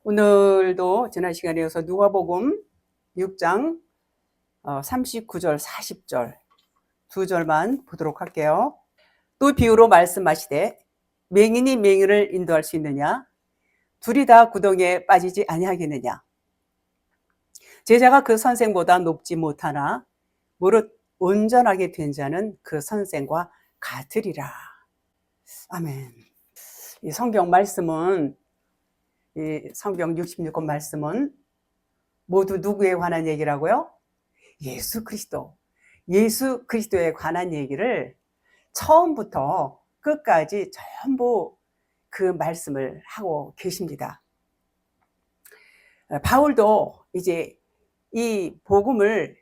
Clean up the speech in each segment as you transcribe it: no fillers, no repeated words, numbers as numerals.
오늘도 지난 시간에 이어서 누가복음 6장 39절 40절 두 절만 보도록 할게요. 또 비유로 말씀하시되 맹인이 맹인을 인도할 수 있느냐? 둘이 다 구덩이에 빠지지 아니하겠느냐? 제자가 그 선생보다 높지 못하나 무릇 온전하게 된 자는 그 선생과 같으리라. 아멘. 이 성경 말씀은, 이 성경 66권 말씀은 모두 누구에 관한 얘기라고요? 예수 그리스도. 예수 그리스도에 관한 얘기를 처음부터 끝까지 전부 그 말씀을 하고 계십니다. 바울도 이제 이 복음을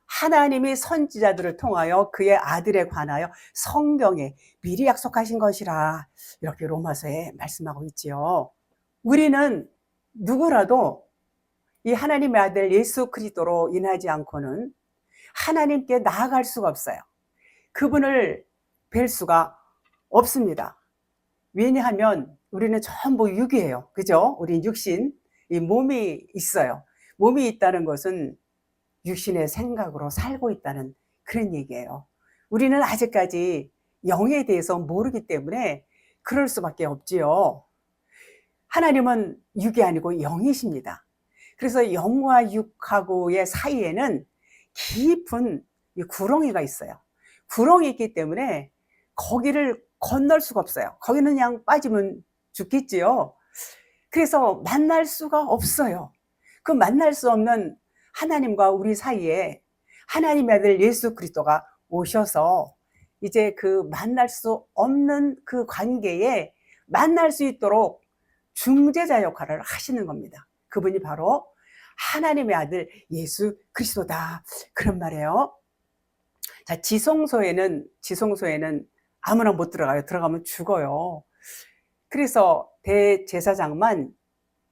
하나님이 선지자들을 통하여 그의 아들에 관하여 성경에 미리 약속하신 것이라 이렇게 로마서에 말씀하고 있지요. 우리는 누구라도 이 하나님의 아들 예수 그리스도로 인하지 않고는 하나님께 나아갈 수가 없어요. 그분을 뵐 수가 없습니다. 왜냐하면 우리는 전부 육이에요. 그죠? 우리 육신, 이 몸이 있어요. 몸이 있다는 것은 육신의 생각으로 살고 있다는 그런 얘기예요. 우리는 아직까지 영에 대해서 모르기 때문에 그럴 수밖에 없지요. 하나님은 육이 아니고 영이십니다. 그래서 영과 육하고의 사이에는 깊은 구렁이가 있어요. 구렁이 있기 때문에 거기를 건널 수가 없어요. 거기는 그냥 빠지면 죽겠지요. 그래서 만날 수가 없어요. 그 만날 수 없는 하나님과 우리 사이에 하나님의 아들 예수 그리스도가 오셔서 이제 그 만날 수 없는 그 관계에 만날 수 있도록 중재자 역할을 하시는 겁니다. 그분이 바로 하나님의 아들 예수 그리스도다. 그런 말이에요. 자, 지성소에는 아무나 못 들어가요. 들어가면 죽어요. 그래서 대제사장만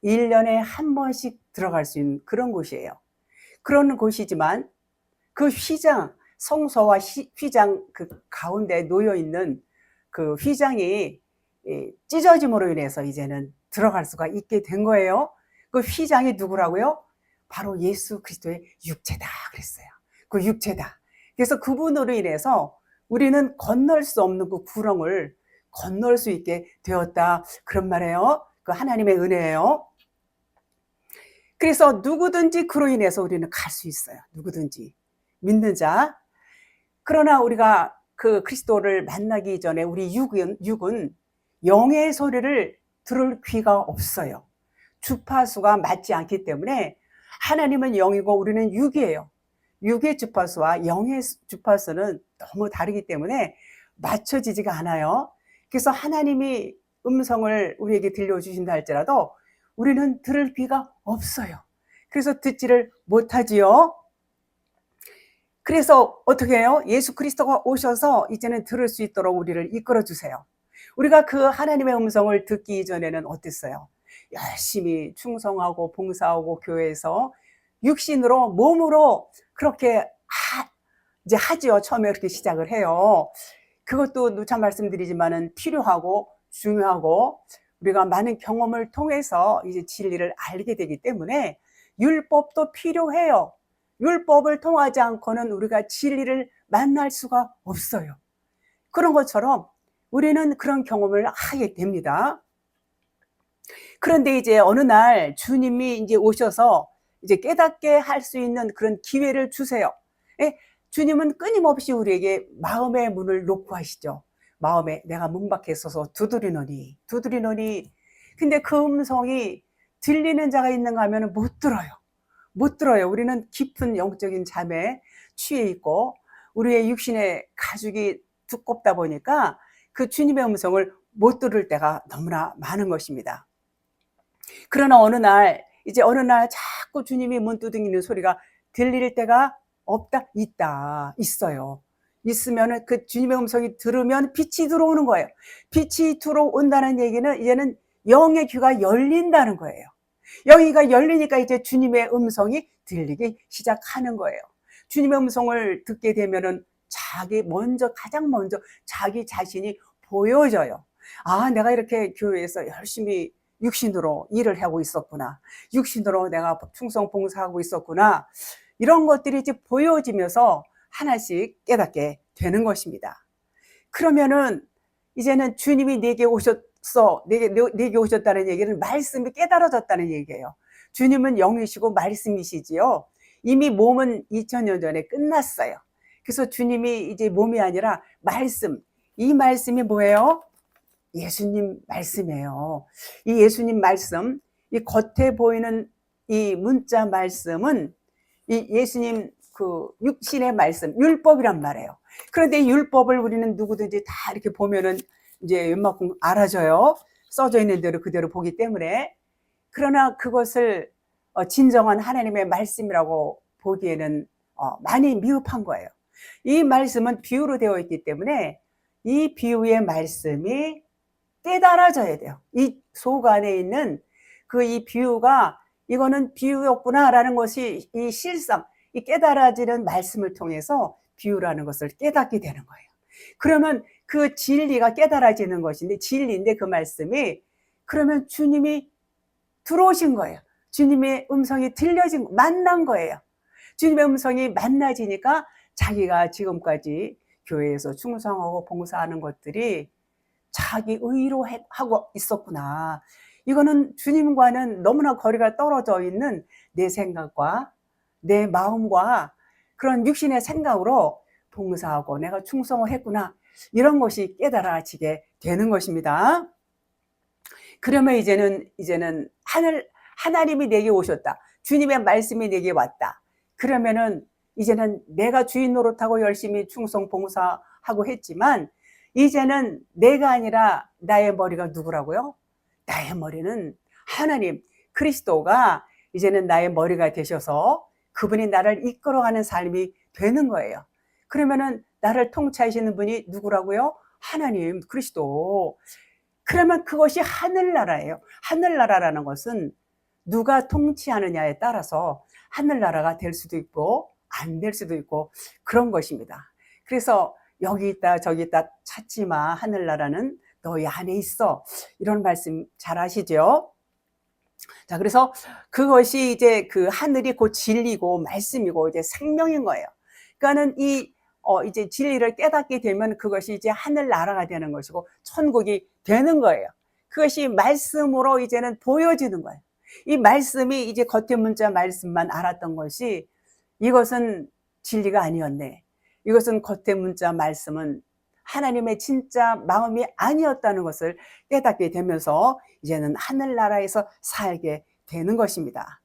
1년에 한 번씩 들어갈 수 있는 그런 곳이에요. 그런 곳이지만 그 휘장, 성소와 휘장 그 가운데 놓여 있는 그 휘장이 찢어짐으로 인해서 이제는 들어갈 수가 있게 된 거예요. 그 휘장이 누구라고요? 바로 예수 그리스도의 육체다 그랬어요. 그 육체다. 그래서 그분으로 인해서 우리는 건널 수 없는 그 구렁을 건널 수 있게 되었다. 그런 말이에요. 그 하나님의 은혜예요. 그래서 누구든지 그로 인해서 우리는 갈 수 있어요. 누구든지. 믿는 자. 그러나 우리가 그 그리스도를 만나기 전에 우리 육은 영의 소리를 들을 귀가 없어요. 주파수가 맞지 않기 때문에 하나님은 영이고 우리는 육이에요. 육의 주파수와 영의 주파수는 너무 다르기 때문에 맞춰지지가 않아요. 그래서 하나님이 음성을 우리에게 들려주신다 할지라도 우리는 들을 귀가 없어요. 그래서 듣지를 못하지요. 그래서 어떻게 해요? 예수 그리스도가 오셔서 이제는 들을 수 있도록 우리를 이끌어 주세요. 우리가 그 하나님의 음성을 듣기 이전에는 어땠어요? 열심히 충성하고 봉사하고 교회에서 육신으로 몸으로 그렇게 이제 하지요. 처음에 그렇게 시작을 해요. 그것도 누차 말씀드리지만은 필요하고 중요하고 우리가 많은 경험을 통해서 이제 진리를 알게 되기 때문에 율법도 필요해요. 율법을 통하지 않고는 우리가 진리를 만날 수가 없어요. 그런 것처럼 우리는 그런 경험을 하게 됩니다. 그런데 이제 어느 날 주님이 이제 오셔서 이제 깨닫게 할 수 있는 그런 기회를 주세요. 주님은 끊임없이 우리에게 마음의 문을 놓고 하시죠. 마음에 내가 문 밖에 서서 두드리노니. 근데 그 음성이 들리는 자가 있는가 하면 못 들어요. 우리는 깊은 영적인 잠에 취해 있고 우리의 육신의 가죽이 두껍다 보니까 그 주님의 음성을 못 들을 때가 너무나 많은 것입니다. 그러나 어느 날 자꾸 주님이 문 두드리는 소리가 들릴 때가 없다? 있어요. 있으면 그 주님의 음성이 들으면 빛이 들어오는 거예요. 빛이 들어온다는 얘기는 이제는 영의 귀가 열린다는 거예요. 영이가 열리니까 이제 주님의 음성이 들리기 시작하는 거예요. 주님의 음성을 듣게 되면은 가장 먼저 자기 자신이 보여져요. 아, 내가 이렇게 교회에서 열심히 육신으로 일을 하고 있었구나. 육신으로 내가 충성 봉사하고 있었구나. 이런 것들이 이제 보여지면서 하나씩 깨닫게 되는 것입니다. 그러면은 이제는 주님이 내게 오셨어. 내게 오셨다는 얘기는 말씀이 깨달아졌다는 얘기예요. 주님은 영이시고 말씀이시지요. 이미 몸은 2000년 전에 끝났어요. 그래서 주님이 이제 몸이 아니라 말씀. 이 말씀이 뭐예요? 예수님 말씀이에요. 이 예수님 말씀, 이 겉에 보이는 이 문자 말씀은 이 예수님 그 육신의 말씀, 율법이란 말이에요. 그런데 이 율법을 우리는 누구든지 다 이렇게 보면은 이제 웬만큼 알아져요. 써져 있는 대로 그대로 보기 때문에. 그러나 그것을 진정한 하나님의 말씀이라고 보기에는 많이 미흡한 거예요. 이 말씀은 비유로 되어 있기 때문에 이 비유의 말씀이 깨달아져야 돼요. 이 속 안에 있는 그 이 비유가 이거는 비유였구나라는 것이 이 실상, 이 깨달아지는 말씀을 통해서 비유라는 것을 깨닫게 되는 거예요. 그러면 그 진리가 깨달아지는 것인데, 진리인데 그 말씀이, 그러면 주님이 들어오신 거예요. 주님의 음성이 들려진, 만난 거예요. 주님의 음성이 만나지니까 자기가 지금까지 교회에서 충성하고 봉사하는 것들이 자기 의로 하고 있었구나. 이거는 주님과는 너무나 거리가 떨어져 있는 내 생각과 내 마음과 그런 육신의 생각으로 봉사하고 내가 충성을 했구나. 이런 것이 깨달아지게 되는 것입니다. 그러면 이제는 하나님이 내게 오셨다. 주님의 말씀이 내게 왔다. 그러면은 이제는 내가 주인 노릇하고 열심히 충성 봉사하고 했지만 이제는 내가 아니라 나의 머리가 누구라고요? 나의 머리는 하나님, 그리스도가 이제는 나의 머리가 되셔서 그분이 나를 이끌어가는 삶이 되는 거예요. 그러면은 나를 통치하시는 분이 누구라고요? 하나님, 그리스도. 그러면 그것이 하늘나라예요. 하늘나라라는 것은 누가 통치하느냐에 따라서 하늘나라가 될 수도 있고 안 될 수도 있고 그런 것입니다. 그래서 여기 있다 저기 있다 찾지 마. 하늘나라는 너희 안에 있어. 이런 말씀 잘 아시죠? 자, 그래서 그것이 이제 그 하늘이 곧 진리고 말씀이고 이제 생명인 거예요. 그러니까는 이제 진리를 깨닫게 되면 그것이 이제 하늘나라가 되는 것이고 천국이 되는 거예요. 그것이 말씀으로 이제는 보여지는 거예요. 이 말씀이 이제 겉에 문자 말씀만 알았던 것이 이것은 진리가 아니었네. 이것은 겉에 문자 말씀은 하나님의 진짜 마음이 아니었다는 것을 깨닫게 되면서 이제는 하늘나라에서 살게 되는 것입니다.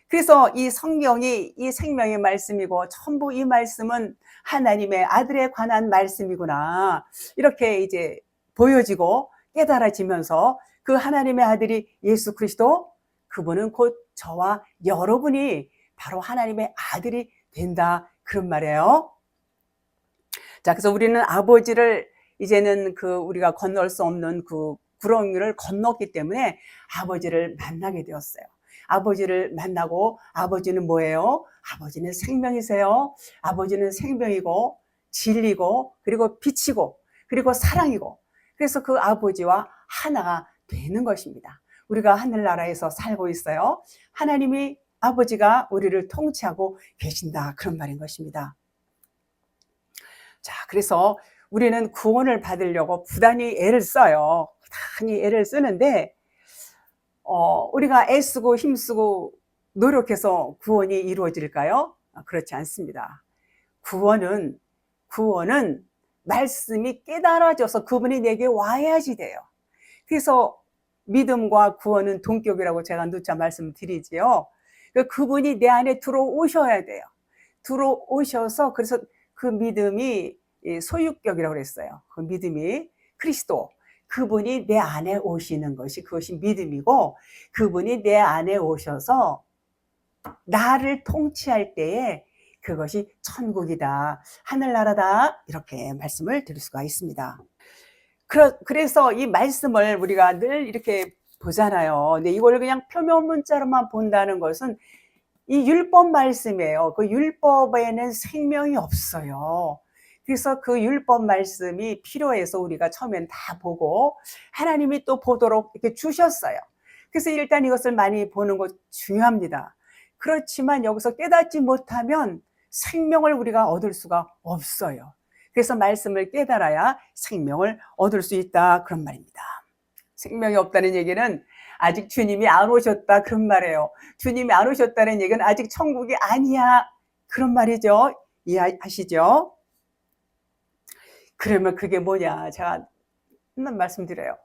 그래서 이 성경이 이 생명의 말씀이고 전부 이 말씀은 하나님의 아들에 관한 말씀이구나. 이렇게 이제 보여지고 깨달아지면서 그 하나님의 아들이 예수 그리스도, 그분은 곧 저와 여러분이 바로 하나님의 아들이 된다. 그런 말이에요. 자, 그래서 우리는 아버지를 이제는 우리가 건널 수 없는 그 구렁이를 건넜기 때문에 아버지를 만나게 되었어요. 아버지를 만나고 아버지는 뭐예요? 아버지는 생명이세요. 아버지는 생명이고 진리고 그리고 빛이고 그리고 사랑이고 그래서 그 아버지와 하나가 되는 것입니다. 우리가 하늘나라에서 살고 있어요. 하나님이 아버지가 우리를 통치하고 계신다. 그런 말인 것입니다. 자, 그래서 우리는 구원을 받으려고 부단히 애를 써요. 부단히 애를 쓰는데 우리가 애쓰고 힘쓰고 노력해서 구원이 이루어질까요? 그렇지 않습니다. 구원은 말씀이 깨달아져서 그분이 내게 와야지 돼요. 그래서 믿음과 구원은 동격이라고 제가 누차 말씀드리지요. 그분이 내 안에 들어오셔야 돼요. 들어오셔서 그래서 그 믿음이 소유격이라고 그랬어요. 그 믿음이 그리스도, 그분이 내 안에 오시는 것이 그것이 믿음이고 그분이 내 안에 오셔서 나를 통치할 때에 그것이 천국이다, 하늘나라다 이렇게 말씀을 드릴 수가 있습니다. 그래서 이 말씀을 우리가 늘 이렇게 보잖아요. 근데 이걸 그냥 표면 문자로만 본다는 것은 이 율법 말씀이에요. 그 율법에는 생명이 없어요. 그래서 그 율법 말씀이 필요해서 우리가 처음엔 다 보고 하나님이 또 보도록 이렇게 주셨어요. 그래서 일단 이것을 많이 보는 것 중요합니다. 그렇지만 여기서 깨닫지 못하면 생명을 우리가 얻을 수가 없어요. 그래서 말씀을 깨달아야 생명을 얻을 수 있다, 그런 말입니다. 생명이 없다는 얘기는 아직 주님이 안 오셨다, 그런 말이에요. 주님이 안 오셨다는 얘기는 아직 천국이 아니야, 그런 말이죠. 이해하시죠? 그러면 그게 뭐냐, 제가 한번 말씀드려요.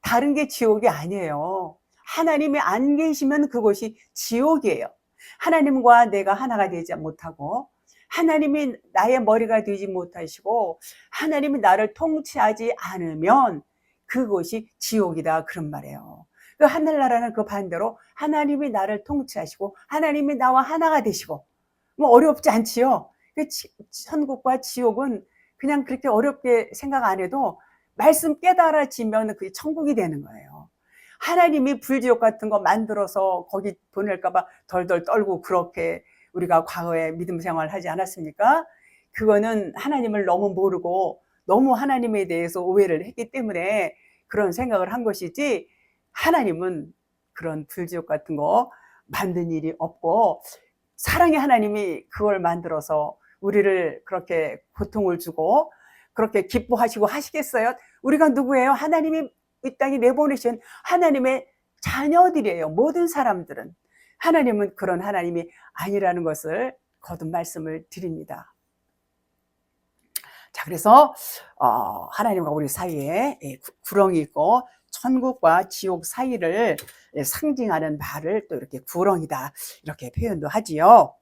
다른 게 지옥이 아니에요. 하나님이 안 계시면 그곳이 지옥이에요. 하나님과 내가 하나가 되지 못하고, 하나님이 나의 머리가 되지 못하시고, 하나님이 나를 통치하지 않으면 그곳이 지옥이다, 그런 말이에요. 그 하늘나라는 그 반대로 하나님이 나를 통치하시고 하나님이 나와 하나가 되시고, 뭐 어렵지 않지요. 천국과 지옥은 그냥 그렇게 어렵게 생각 안 해도 말씀 깨달아지면 그게 천국이 되는 거예요. 하나님이 불지옥 같은 거 만들어서 거기 보낼까봐 덜덜 떨고 그렇게 우리가 과거에 믿음 생활을 하지 않았습니까? 그거는 하나님을 너무 모르고 너무 하나님에 대해서 오해를 했기 때문에 그런 생각을 한 것이지, 하나님은 그런 불지옥 같은 거 만든 일이 없고, 사랑의 하나님이 그걸 만들어서 우리를 그렇게 고통을 주고 그렇게 기뻐하시고 하시겠어요? 우리가 누구예요? 하나님이 이 땅에 내보내신 하나님의 자녀들이에요. 모든 사람들은. 하나님은 그런 하나님이 아니라는 것을 거듭 말씀을 드립니다. 자, 그래서 하나님과 우리 사이에 구렁이 있고 천국과 지옥 사이를 상징하는 말을 또 이렇게 구렁이다, 이렇게 표현도 하지요.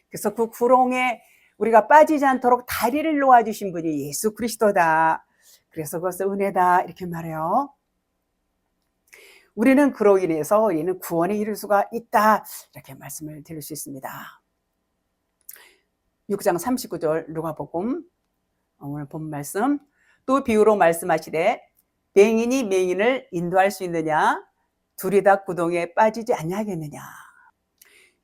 그래서 그 구렁에 우리가 빠지지 않도록 다리를 놓아주신 분이 예수 그리스도다. 그래서 그것을 은혜다, 이렇게 말해요. 우리는 그로 인해서 우리는 구원에 이를 수가 있다, 이렇게 말씀을 드릴 수 있습니다. 6장 39절 누가복음 오늘 본 말씀. 또 비유로 말씀하시되 맹인이 맹인을 인도할 수 있느냐? 둘이 다 구덩이에 빠지지 아니하겠느냐?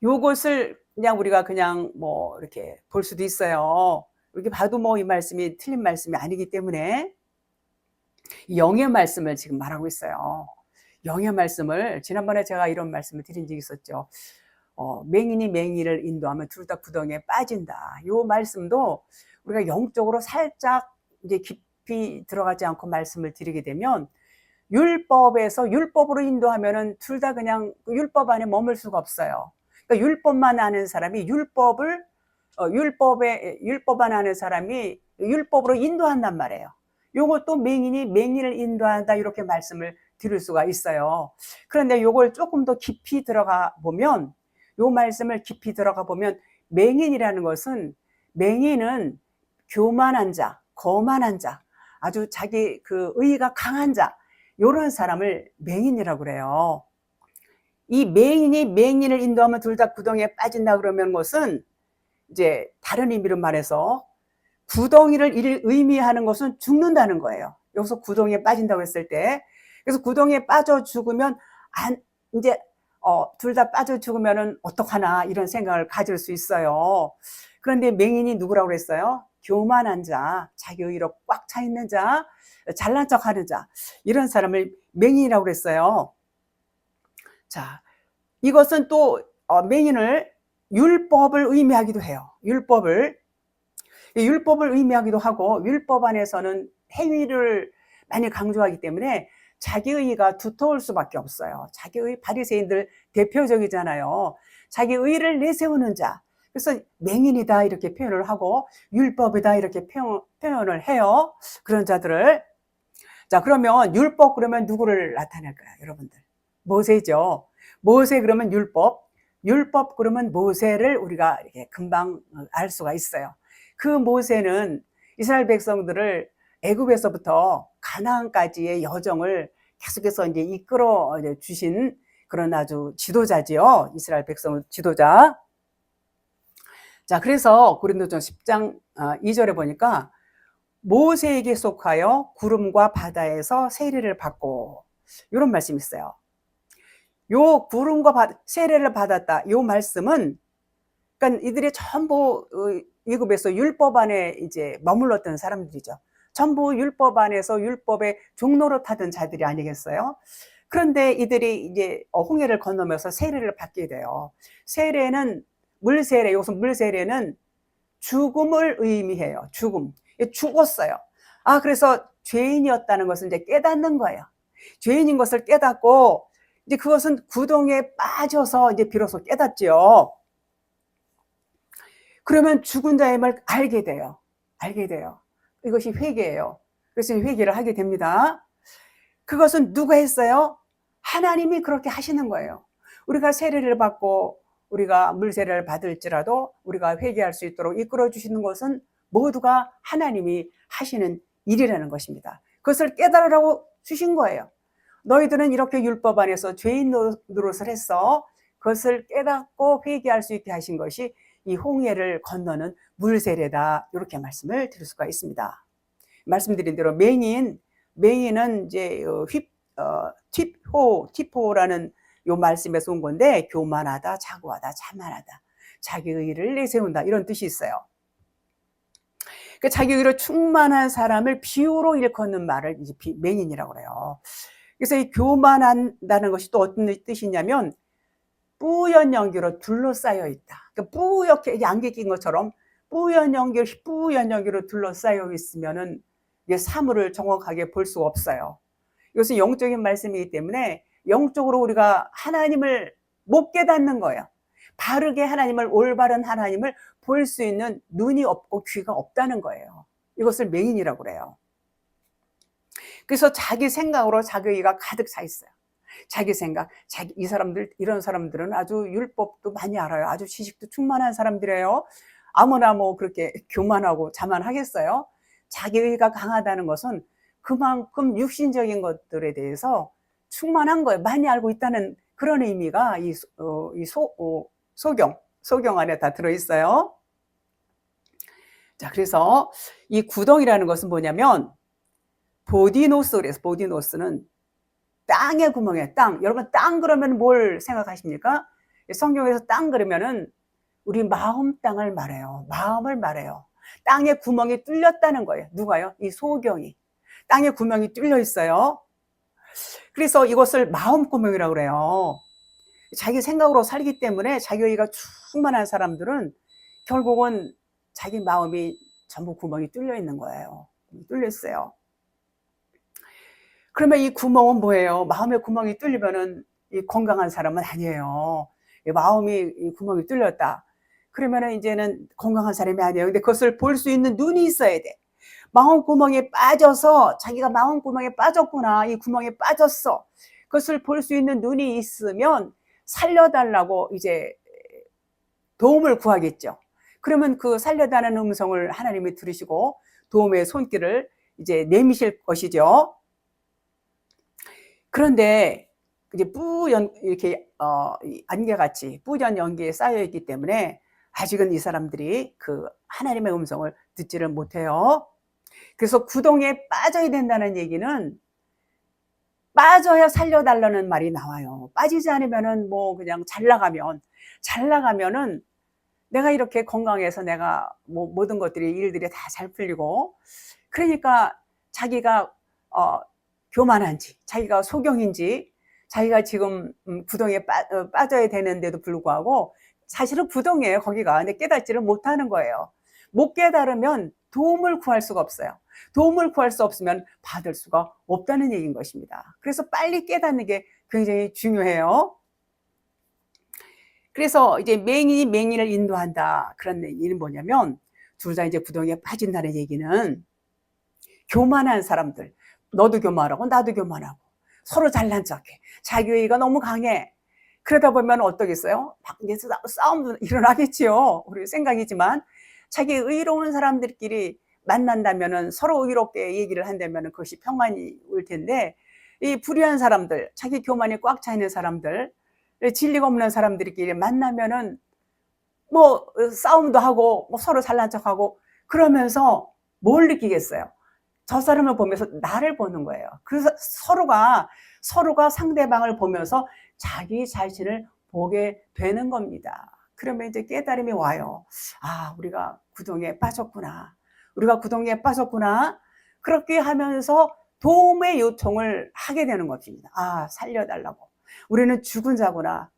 요것을 그냥 우리가 그냥 뭐 이렇게 볼 수도 있어요. 이렇게 봐도 뭐 이 말씀이 틀린 말씀이 아니기 때문에 영의 말씀을 지금 말하고 있어요. 영의 말씀을 지난번에 제가 이런 말씀을 드린 적이 있었죠. 맹인이 맹인을 인도하면 둘 다 구덩이에 빠진다. 요 말씀도 우리가 영적으로 살짝 이제 깊이 들어가지 않고 말씀을 드리게 되면, 율법에서 율법으로 인도하면은 둘 다 그냥 율법 안에 머물 수가 없어요. 그러니까 율법만 아는 사람이 율법 안 아는 사람이 율법으로 인도한단 말이에요. 요것도 맹인이 맹인을 인도한다, 이렇게 말씀을 드릴 수가 있어요. 그런데 요걸 조금 더 깊이 들어가 보면, 요 말씀을 깊이 들어가 보면 맹인이라는 것은, 맹인은 교만한 자, 거만한 자, 아주 자기 그 의의가 강한 자, 이런 사람을 맹인이라고 그래요. 이 맹인이 맹인을 인도하면 둘 다 구덩이에 빠진다 그러면 것은 이제 다른 의미로 말해서 구덩이를 의미하는 것은 죽는다는 거예요. 여기서 구덩이에 빠진다고 했을 때, 그래서 구덩이에 빠져 죽으면 이제 둘 다 빠져 죽으면은 어떡하나, 이런 생각을 가질 수 있어요. 그런데 맹인이 누구라고 그랬어요? 교만한 자, 자기 의의로 꽉 차 있는 자, 잘난 척하는 자, 이런 사람을 맹인이라고 그랬어요. 자, 이것은 또 맹인을 율법을 의미하기도 해요. 율법을 의미하기도 하고, 율법 안에서는 행위를 많이 강조하기 때문에 자기 의의가 두터울 수밖에 없어요. 자기 의의, 바리새인들 대표적이잖아요. 자기 의의를 내세우는 자, 그래서 맹인이다 이렇게 표현을 하고 율법이다 이렇게 표현을 해요. 그런 자들을. 자, 그러면 율법 그러면 누구를 나타낼까요, 여러분들? 모세죠. 모세 그러면 율법 그러면 모세를 우리가 이렇게 금방 알 수가 있어요. 그 모세는 이스라엘 백성들을 애굽에서부터 가나안까지의 여정을 계속해서 이제 이끌어 주신 그런 아주 지도자지요. 이스라엘 백성 지도자. 자, 그래서 고린도전 10장 2절에 보니까 모세에게 속하여 구름과 바다에서 세례를 받고, 이런 말씀이 있어요. 요 구름과 세례를 받았다, 요 말씀은, 그러니까 이들이 전부 애굽에서 율법 안에 이제 머물렀던 사람들이죠. 전부 율법 안에서 율법의 종로로 타던 자들이 아니겠어요? 그런데 이들이 이제 홍해를 건너면서 세례를 받게 돼요. 세례는 물세례, 여기서 물세례는 죽음을 의미해요. 죽음. 죽었어요. 그래서 죄인이었다는 것을 이제 깨닫는 거예요. 죄인인 것을 깨닫고 이제 그것은 구덩이에 빠져서 이제 비로소 깨닫죠. 그러면 죽은 자의 말 알게 돼요. 알게 돼요. 이것이 회개예요. 그래서 회개를 하게 됩니다. 그것은 누가 했어요? 하나님이 그렇게 하시는 거예요. 우리가 세례를 받고 우리가 물세례를 받을지라도 우리가 회개할 수 있도록 이끌어 주시는 것은 모두가 하나님이 하시는 일이라는 것입니다. 그것을 깨달으라고 주신 거예요. 너희들은 이렇게 율법 안에서 죄인 노릇을 했어. 그것을 깨닫고 회개할 수 있게 하신 것이 이 홍해를 건너는 물세례다. 이렇게 말씀을 드릴 수가 있습니다. 말씀드린 대로 맹인은 이제 티포라는 요 말씀에서 온 건데, 교만하다, 자고하다, 자만하다, 자기 의를 내세운다, 이런 뜻이 있어요. 그러니까 자기 의로 충만한 사람을 비유로 일컫는 말을 이제 맹인이라고 그래요. 그래서 이 교만한다는 것이 또 어떤 뜻이냐면 뿌연 연기로 둘러싸여 있다. 그러니까 뿌옇게 안개 낀 것처럼 뿌연 연기로 둘러싸여 있으면은 이게 사물을 정확하게 볼 수가 없어요. 이것은 영적인 말씀이기 때문에 영적으로 우리가 하나님을 못 깨닫는 거예요. 바르게 하나님을, 올바른 하나님을 볼 수 있는 눈이 없고 귀가 없다는 거예요. 이것을 맹인이라고 그래요. 그래서 자기 생각으로 자기가 가득 차 있어요. 자기 생각, 이런 사람들은 아주 율법도 많이 알아요. 아주 지식도 충만한 사람들이에요. 아무나 뭐 그렇게 교만하고 자만하겠어요? 자기의가 강하다는 것은 그만큼 육신적인 것들에 대해서 충만한 거예요. 많이 알고 있다는 그런 의미가 소경 안에 다 들어있어요. 자, 그래서 이 구덩이라는 것은 뭐냐면 보디노스 그래서 보디노스는 땅의 구멍이에요. 땅. 여러분 땅 그러면 뭘 생각하십니까? 성경에서 땅 그러면은 우리 마음 땅을 말해요. 마음을 말해요. 땅에 구멍이 뚫렸다는 거예요. 누가요? 이 소경이. 땅에 구멍이 뚫려 있어요. 그래서 이것을 마음 구멍이라고 그래요. 자기 생각으로 살기 때문에 자기의가 충만한 사람들은 결국은 자기 마음이 전부 구멍이 뚫려 있는 거예요. 뚫려 있어요. 그러면 이 구멍은 뭐예요? 마음의 구멍이 뚫리면은 이 건강한 사람은 아니에요. 마음이 이 구멍이 뚫렸다. 그러면은 이제는 건강한 사람이 아니에요. 근데 그것을 볼 수 있는 눈이 있어야 돼. 마음 구멍에 빠져서 자기가 마음 구멍에 빠졌구나. 이 구멍에 빠졌어. 그것을 볼 수 있는 눈이 있으면 살려달라고 이제 도움을 구하겠죠. 그러면 그 살려달라는 음성을 하나님이 들으시고 도움의 손길을 이제 내미실 것이죠. 그런데 이제 이렇게 안개같이 뿌연 연기에 쌓여 있기 때문에 아직은 이 사람들이 그 하나님의 음성을 듣지를 못해요. 그래서 구덩이에 빠져야 된다는 얘기는 빠져야 살려달라는 말이 나와요. 빠지지 않으면은 뭐 그냥 잘 나가면은 내가 이렇게 건강해서 내가 뭐 모든 것들이 일들이 다 잘 풀리고, 그러니까 자기가 교만한지, 자기가 소경인지, 자기가 지금 구덩이에 빠져야 되는데도 불구하고 사실은 구덩이에요, 거기가. 근데 깨닫지를 못하는 거예요. 못 깨달으면 도움을 구할 수가 없어요. 도움을 구할 수 없으면 받을 수가 없다는 얘기인 것입니다. 그래서 빨리 깨닫는 게 굉장히 중요해요. 그래서 이제 맹인을 인도한다. 그런 얘기는 뭐냐면, 둘 다 이제 구덩이에 빠진다는 얘기는 교만한 사람들, 너도 교만하고 나도 교만하고 서로 잘난 척해. 자기의가 너무 강해. 그러다 보면 어떠겠어요? 밖에서 싸움도 일어나겠지요. 우리 생각이지만 자기 의로운 사람들끼리 만난다면은 서로 의롭게 얘기를 한다면 그것이 평안이 올 텐데, 이 불의한 사람들, 자기 교만이 꽉 차 있는 사람들, 진리가 없는 사람들끼리 만나면은 뭐 싸움도 하고 뭐 서로 잘난 척하고 그러면서 뭘 느끼겠어요? 저 사람을 보면서 나를 보는 거예요. 그래서 서로가 상대방을 보면서 자기 자신을 보게 되는 겁니다. 그러면 이제 깨달음이 와요. 우리가 구덩이에 빠졌구나. 그렇게 하면서 도움의 요청을 하게 되는 것입니다. 아, 살려달라고. 우리는 죽은 자구나.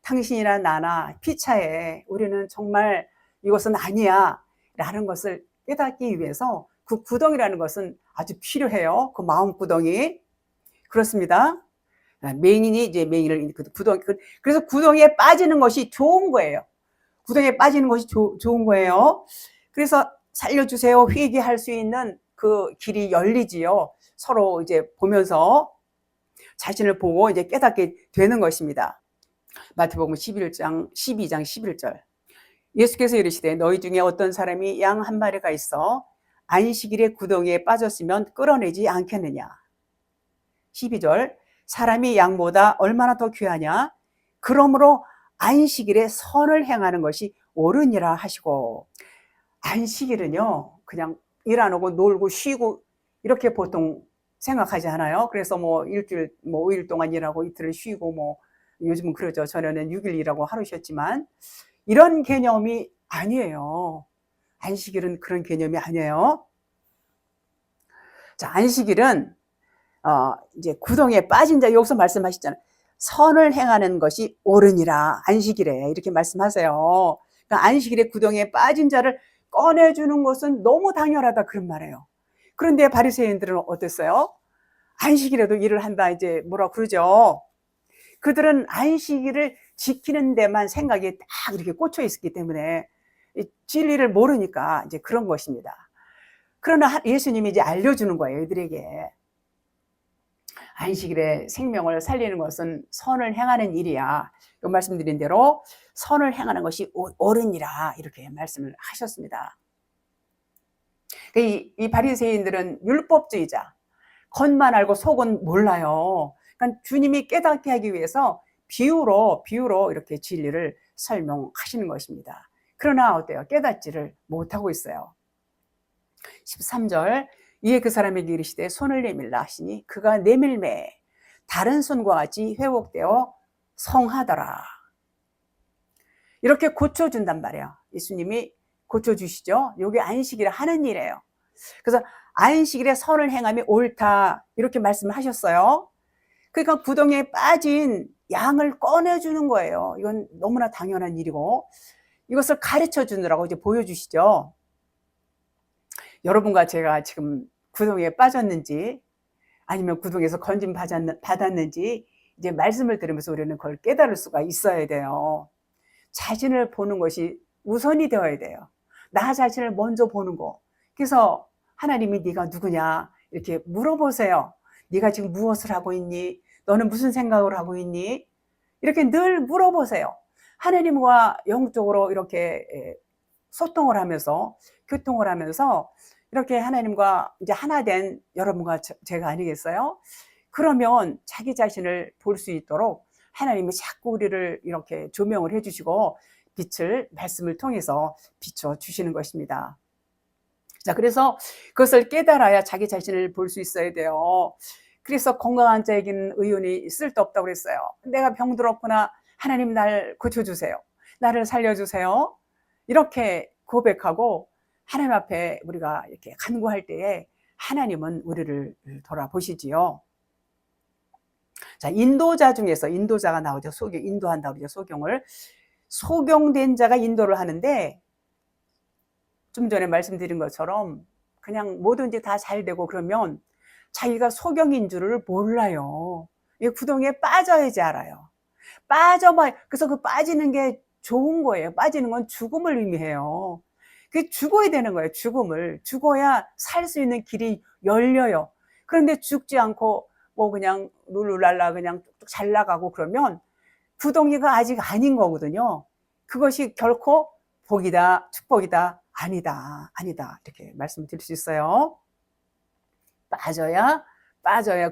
당신이나 나나 피차에 우리는 정말 이것은 아니야 라는 것을 깨닫기 위해서 그 구덩이라는 것은 아주 필요해요. 그 마음 구덩이. 그렇습니다. 맹인이 이제 맹인을 구덩이, 그래서 구덩이에 빠지는 것이 좋은 거예요. 구덩이에 빠지는 것이 좋은 거예요. 그래서 살려주세요 회개할 수 있는 그 길이 열리지요. 서로 이제 보면서 자신을 보고 이제 깨닫게 되는 것입니다. 마태복음 12장 11절. 예수께서 이르시되 너희 중에 어떤 사람이 양 한 마리가 있어 안식일에 구덩이에 빠졌으면 끌어내지 않겠느냐. 12절. 사람이 양보다 얼마나 더 귀하냐. 그러므로 안식일에 선을 행하는 것이 옳으니라 하시고. 안식일은요 그냥 일 안 하고 놀고 쉬고 이렇게 보통 생각하지 않아요? 그래서 뭐 일주일 뭐 5일 동안 일하고 이틀을 쉬고 뭐 요즘은 그러죠. 전에는 6일 일하고 하루 쉬었지만 이런 개념이 아니에요. 안식일은 그런 개념이 아니에요. 자, 안식일은 이제 구덩이에 빠진 자, 여기서 말씀하시잖아요. 선을 행하는 것이 옳으니라 안식일에 이렇게 말씀하세요. 그러니까 안식일에 구덩이에 빠진 자를 꺼내주는 것은 너무 당연하다 그런 말이에요. 그런데 바리새인들은 어땠어요? 안식일에도 일을 한다 이제 뭐라 그러죠. 그들은 안식일을 지키는 데만 생각이 딱 이렇게 꽂혀 있었기 때문에 진리를 모르니까 이제 그런 것입니다. 그러나 예수님이 이제 알려주는 거예요, 이들에게. 안식일에 생명을 살리는 것은 선을 행하는 일이야. 이 말씀드린 대로 선을 행하는 것이 옳으니라 이렇게 말씀을 하셨습니다. 이 바리새인들은 율법주의자, 겉만 알고 속은 몰라요. 그러니까 주님이 깨닫게 하기 위해서 비유로 이렇게 진리를 설명하시는 것입니다. 그러나 어때요? 깨닫지를 못하고 있어요. 13절. 이에 그 사람에게 이르시되 손을 내밀라 하시니 그가 내밀매 다른 손과 같이 회복되어 성하더라. 이렇게 고쳐준단 말이에요. 예수님이 고쳐주시죠. 이게 안식일에 하는 일이에요. 그래서 안식일에 선을 행함이 옳다 이렇게 말씀하셨어요. 그러니까 구덩이에 빠진 양을 꺼내주는 거예요. 이건 너무나 당연한 일이고 이것을 가르쳐 주느라고 이제 보여주시죠. 여러분과 제가 지금 구덩이에 빠졌는지 아니면 구덩이에서 건짐 받았는지 이제 말씀을 들으면서 우리는 그걸 깨달을 수가 있어야 돼요. 자신을 보는 것이 우선이 되어야 돼요. 나 자신을 먼저 보는 거. 그래서 하나님이 네가 누구냐 이렇게 물어보세요. 네가 지금 무엇을 하고 있니? 너는 무슨 생각을 하고 있니? 이렇게 늘 물어보세요. 하나님과 영적으로 이렇게 소통을 하면서 교통을 하면서 이렇게 하나님과 이제 하나 된 여러분과 제가 아니겠어요? 그러면 자기 자신을 볼 수 있도록 하나님이 자꾸 우리를 이렇게 조명을 해주시고 빛을 말씀을 통해서 비춰주시는 것입니다. 자, 그래서 그것을 깨달아야 자기 자신을 볼 수 있어야 돼요. 그래서 건강한 자에게는 의논이 쓸데없다고 그랬어요. 내가 병들었구나. 하나님 날 고쳐주세요. 나를 살려주세요. 이렇게 고백하고 하나님 앞에 우리가 이렇게 간구할 때에 하나님은 우리를 돌아보시지요. 자, 인도자 중에서 인도자가 나오죠. 인도한다고 그러죠. 소경을. 소경된 자가 인도를 하는데 좀 전에 말씀드린 것처럼 그냥 뭐든지 다 잘 되고 그러면 자기가 소경인 줄을 몰라요. 이 구덩이에 빠져야지 알아요. 빠져봐. 그래서 그 빠지는 게 좋은 거예요. 빠지는 건 죽음을 의미해요. 그 죽어야 되는 거예요. 죽어야 살 수 있는 길이 열려요. 그런데 죽지 않고 뭐 그냥 룰루랄라 그냥 뚝뚝 잘 나가고 그러면 구덩이가 아직 아닌 거거든요. 그것이 결코 복이다, 축복이다, 아니다 이렇게 말씀드릴 수 있어요. 빠져야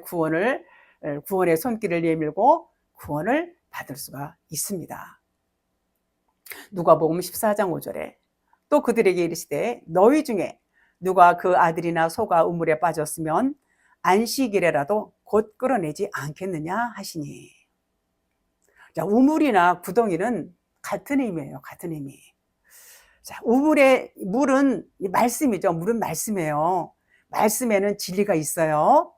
구원의 손길을 내밀고 구원을 받을 수가 있습니다. 누가복음 14장 5절에 또 그들에게 이르시되 너희 중에 누가 그 아들이나 소가 우물에 빠졌으면 안식일에라도 곧 끌어내지 않겠느냐 하시니. 자, 우물이나 구덩이는 같은 의미예요. 같은 의미. 자, 물은 말씀이죠. 물은 말씀이에요. 말씀에는 진리가 있어요.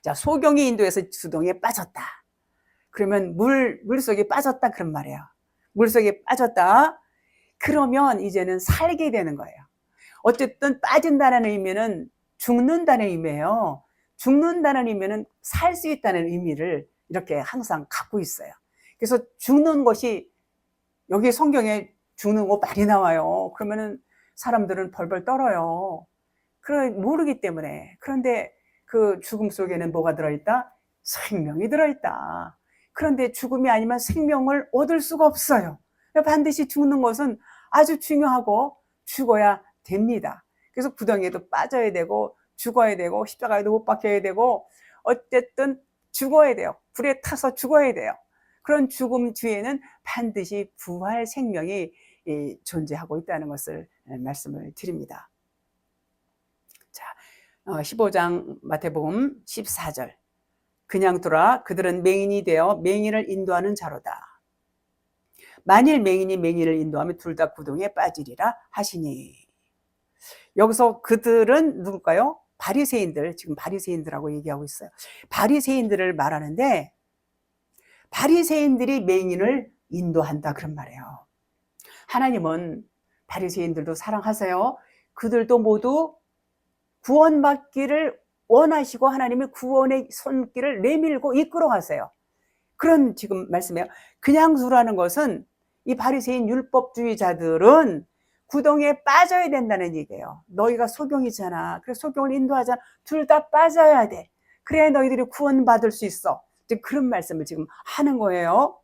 자, 소경이 인도에서 수동에 빠졌다. 그러면 물속에 빠졌다 그런 말이에요. 물속에 빠졌다. 그러면 이제는 살게 되는 거예요. 어쨌든 빠진다는 의미는 죽는다는 의미예요. 죽는다는 의미는 살 수 있다는 의미를 이렇게 항상 갖고 있어요. 그래서 죽는 것이 여기 성경에 죽는 거 많이 나와요. 그러면은 사람들은 벌벌 떨어요. 모르기 때문에. 그런데 그 죽음 속에는 뭐가 들어있다? 생명이 들어있다. 그런데 죽음이 아니면 생명을 얻을 수가 없어요. 반드시 죽는 것은 아주 중요하고 죽어야 됩니다. 그래서 구덩이에도 빠져야 되고 죽어야 되고 십자가에도 못 박혀야 되고 어쨌든 죽어야 돼요. 불에 타서 죽어야 돼요. 그런 죽음 뒤에는 반드시 부활 생명이 존재하고 있다는 것을 말씀을 드립니다. 자, 15장 마태복음 14절. 그냥 두라. 그들은 맹인이 되어 맹인을 인도하는 자로다. 만일 맹인이 맹인을 인도하면 둘 다 구덩이에 빠지리라 하시니. 여기서 그들은 누굴까요? 바리새인들, 지금 바리새인들하고 얘기하고 있어요. 바리새인들을 말하는데 바리새인들이 맹인을 인도한다 그런 말이에요. 하나님은 바리새인들도 사랑하세요. 그들도 모두 구원받기를 원하시고 하나님의 구원의 손길을 내밀고 이끌어 가세요. 그런 지금 말씀이에요. 그냥 두라는 것은 이 바리새인 율법주의자들은 구덩이에 빠져야 된다는 얘기예요. 너희가 소경이잖아. 그래서 소경을 인도하잖아. 둘 다 빠져야 돼. 그래야 너희들이 구원받을 수 있어. 그런 말씀을 지금 하는 거예요.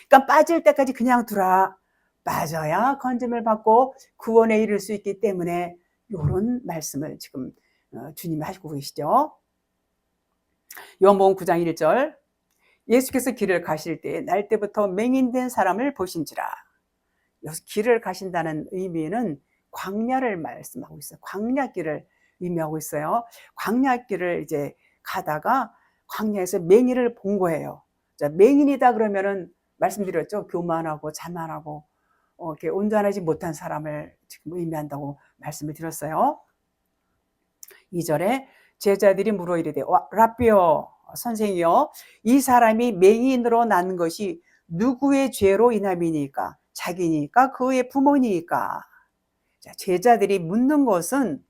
그러니까 빠질 때까지 그냥 두라. 빠져야 건짐을 받고 구원에 이를 수 있기 때문에 이런 말씀을 지금 주님이 하시고 계시죠. 요한복음 9장 1절. 예수께서 길을 가실 때 날 때부터 맹인된 사람을 보신지라. 여기서 길을 가신다는 의미는 광야를 말씀하고 있어요. 광야길을 의미하고 있어요. 광야길을 이제 가다가 광야에서 맹인을 본 거예요. 자, 맹인이다 그러면은 말씀드렸죠. 교만하고 자만하고 이렇게 온전하지 못한 사람을 지금 의미한다고 말씀을 드렸어요. 2절에 제자들이 물어 이르되 라삐여 선생이여 이 사람이 맹인으로 난 것이 누구의 죄로 인함이니까? 자기니까 그의 부모니까? 자, 제자들이 묻는 것은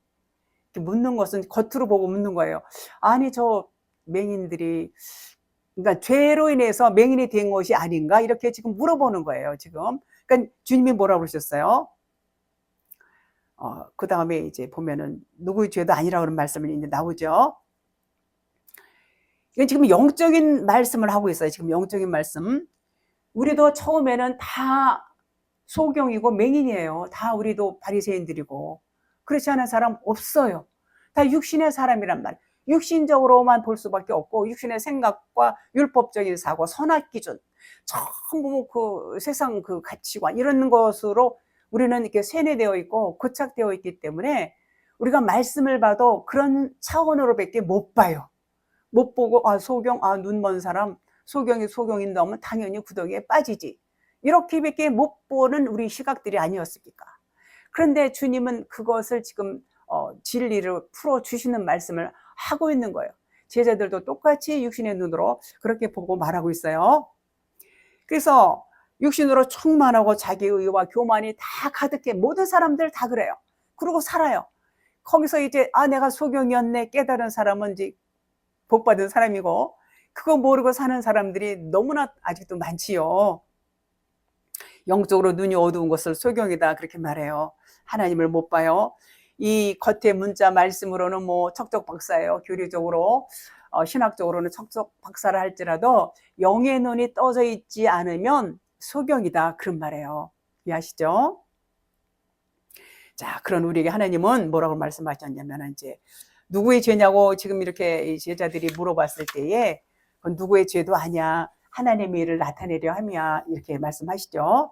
겉으로 보고 묻는 거예요. 아니 저 맹인들이 그러니까 죄로 인해서 맹인이 된 것이 아닌가 이렇게 지금 물어보는 거예요. 지금 그러니까 주님이 뭐라고 그러셨어요? 그 다음에 이제 보면은 누구의 죄도 아니라고 하는 말씀이 이제 나오죠. 이건 지금 영적인 말씀을 하고 있어요. 지금 영적인 말씀. 우리도 처음에는 다 소경이고 맹인이에요. 다 우리도 바리새인들이고 그렇지 않은 사람 없어요. 다 육신의 사람이란 말이에요. 육신적으로만 볼 수밖에 없고 육신의 생각과 율법적인 사고, 선악 기준 전부 그 세상 그 가치관 이런 것으로 우리는 이렇게 세뇌되어 있고 고착되어 있기 때문에 우리가 말씀을 봐도 그런 차원으로밖에 못 봐요. 못 보고 소경, 눈 먼 사람, 소경인다 하면 당연히 구덩이에 빠지지. 이렇게밖에 못 보는 우리 시각들이 아니었습니까? 그런데 주님은 그것을 지금 진리를 풀어주시는 말씀을 하고 있는 거예요. 제자들도 똑같이 육신의 눈으로 그렇게 보고 말하고 있어요. 그래서 육신으로 충만하고 자기 의와 교만이 다 가득해. 모든 사람들 다 그래요. 그러고 살아요. 거기서 이제 내가 소경이었네 깨달은 사람은 이제 복받은 사람이고 그거 모르고 사는 사람들이 너무나 아직도 많지요. 영적으로 눈이 어두운 것을 소경이다 그렇게 말해요. 하나님을 못 봐요. 이 겉의 문자 말씀으로는 뭐 척척 박사예요. 교리적으로 신학적으로는 척척 박사를 할지라도 영의 눈이 떠져 있지 않으면 소경이다 그런 말이에요. 이해하시죠? 자, 그런 우리에게 하나님은 뭐라고 말씀하셨냐면 이제 누구의 죄냐고 지금 이렇게 제자들이 물어봤을 때에 그건 누구의 죄도 아니야. 하나님의 일을 나타내려 함이야. 이렇게 말씀하시죠.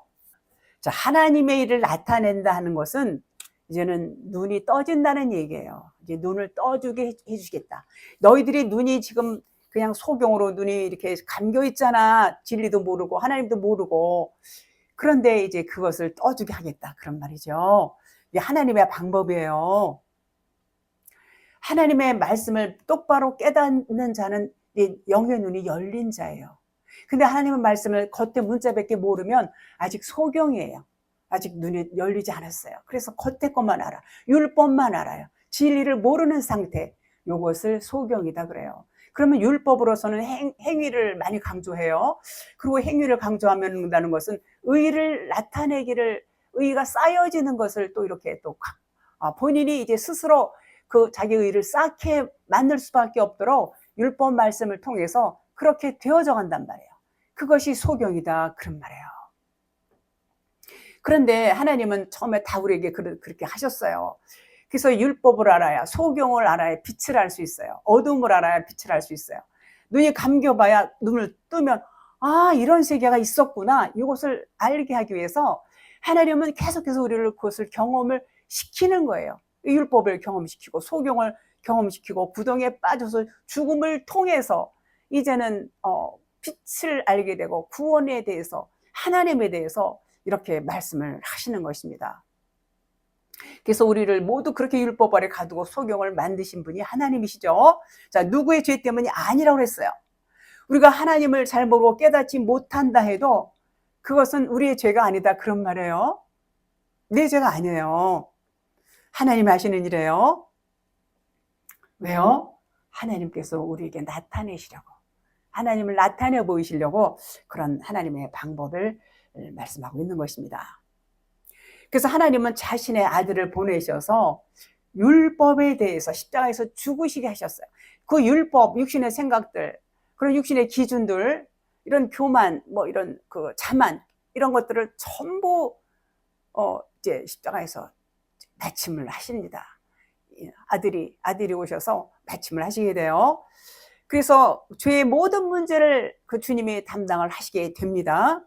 자, 하나님의 일을 나타낸다 하는 것은 이제는 눈이 떠진다는 얘기예요. 이제 눈을 떠주게 해주시겠다. 너희들이 눈이 지금 그냥 소경으로 눈이 이렇게 감겨 있잖아. 진리도 모르고 하나님도 모르고. 그런데 이제 그것을 떠주게 하겠다. 그런 말이죠. 이게 하나님의 방법이에요. 하나님의 말씀을 똑바로 깨닫는 자는 영의 눈이 열린 자예요. 근데 하나님의 말씀을 겉에 문자밖에 모르면 아직 소경이에요. 아직 눈이 열리지 않았어요. 그래서 겉에 것만 알아. 율법만 알아요. 진리를 모르는 상태. 요것을 소경이다 그래요. 그러면 율법으로서는 행위를 많이 강조해요. 그리고 행위를 강조한다는 것은 의를 나타내기를, 의가 쌓여지는 것을 또 이렇게 또 본인이 이제 스스로 그 자기 의를 쌓게 만들 수밖에 없도록 율법 말씀을 통해서 그렇게 되어져 간단 말이에요. 그것이 소경이다 그런 말이에요. 그런데 하나님은 처음에 다 우리에게 그렇게 하셨어요. 그래서 율법을 알아야, 소경을 알아야 빛을 알 수 있어요. 어둠을 알아야 빛을 알 수 있어요. 눈이 감겨봐야, 눈을 뜨면 이런 세계가 있었구나, 이것을 알게 하기 위해서 하나님은 계속해서 우리를 그것을 경험을 시키는 거예요. 율법을 경험시키고 소경을 경험시키고 구덩이에 빠져서 죽음을 통해서 이제는 빛을 알게 되고 구원에 대해서, 하나님에 대해서 이렇게 말씀을 하시는 것입니다. 그래서 우리를 모두 그렇게 율법 아래 가두고 소경을 만드신 분이 하나님이시죠. 자, 누구의 죄 때문이 아니라고 했어요. 우리가 하나님을 잘 모르고 깨닫지 못한다 해도 그것은 우리의 죄가 아니다 그런 말이에요. 내 죄가 아니에요. 하나님이 하시는 일이에요. 왜요? 하나님께서 우리에게 나타내시려고, 하나님을 나타내 보이시려고 그런 하나님의 방법을 말씀하고 있는 것입니다. 그래서 하나님은 자신의 아들을 보내셔서 율법에 대해서 십자가에서 죽으시게 하셨어요. 그 율법, 육신의 생각들, 그런 육신의 기준들, 이런 교만, 이런 그 자만, 이런 것들을 전부 이제 십자가에서 마침을 하십니다. 아들이 오셔서 마침을 하시게 돼요. 그래서 죄의 모든 문제를 그 주님이 담당을 하시게 됩니다.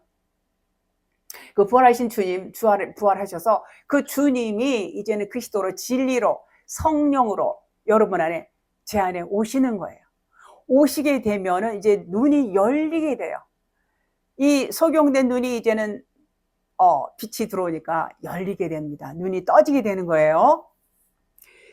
그 부활하신 주님, 부활하셔서 그 주님이 이제는 그리스도로, 진리로, 성령으로 여러분 안에, 제 안에 오시는 거예요. 오시게 되면은 이제 눈이 열리게 돼요. 이 소경된 눈이 이제는 빛이 들어오니까 열리게 됩니다. 눈이 떠지게 되는 거예요.